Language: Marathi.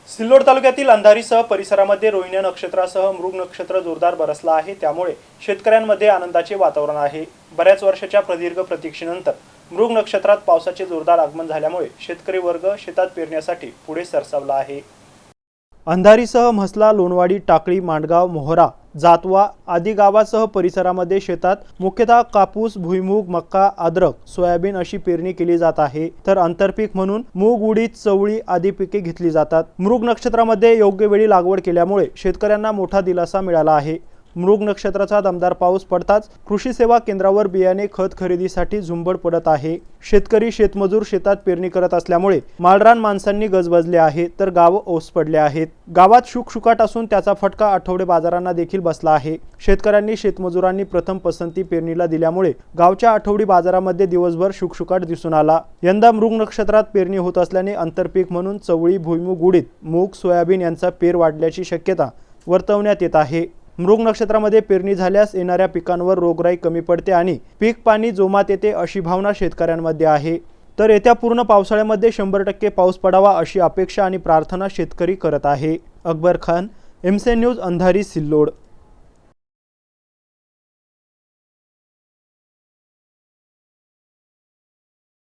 सिल्लोड तालुक्यातील अंधारीसह परिसरामध्ये रोहिणी नक्षत्रासह मृग नक्षत्र जोरदार बरसला आहे। त्यामुळे शेतकऱ्यांमध्ये आनंदाचे वातावरण आहे। बऱ्याच वर्षाच्या प्रदीर्घ प्रतीक्षेनंतर मृग नक्षत्रात पावसाचे जोरदार आगमन झाल्यामुळे शेतकरी वर्ग शेतात पेरण्यासाठी पुढे सरसावला आहे। अंधारीसह म्हसला, लोणवाडी, टाकळी, मांडगाव, मोहरा, जातवा आदी गावासह परिसरामध्ये शेतात मुख्यतः कापूस, भुईमूग, मक्का, अद्रक, सोयाबीन अशी पेरणी केली जात आहे। तर आंतरपीक म्हणून मूग, उडीद, चवळी आदी पिके घेतली जातात। मृग नक्षत्रामध्ये योग्य वेळी लागवड केल्यामुळे शेतकऱ्यांना मोठा दिलासा मिळाला आहे। मृग नक्षत्राचा दमदार पाऊस पडताच कृषी सेवा केंद्रावर बियाणे खत खरेदीसाठी झुंबड पडत आहे। शेतकरी शेतमजूर शेतात पेरणी करत असल्यामुळे माळरान माणसांनी गजबजले आहे, तर गाव ओस पडले आहेत। गावात शुकशुकाट असून त्याचा फटका आठवडे बाजारांना देखील बसला आहे। शेतकऱ्यांनी शेतमजुरांनी प्रथम पसंती पेरणीला दिल्यामुळे गावच्या आठवडी बाजारामध्ये दिवसभर शुकशुकाट दिसून आला। यंदा मृग नक्षत्रात पेरणी होत असल्याने आंतरपीक म्हणून चवळी, भुईमूग, उडीद, मूग, सोयाबीन यांचा पेर वाढल्याची शक्यता वर्तवण्यात येत आहे। मृग नक्षत्रामध्ये पेरणी झाल्यास येणाऱ्या पिकांवर रोगराई कमी पडते आणि पीक पाणी जोमात येते अशी भावना शेतकऱ्यांमध्ये आहे। तर येत्या पूर्ण पावसाळ्यामध्ये 100% पाऊस पडावा अशी अपेक्षा आणि प्रार्थना शेतकरी करत आहे। अकबर खान, एमसी न्यूज, अंधारी, सिल्लोड।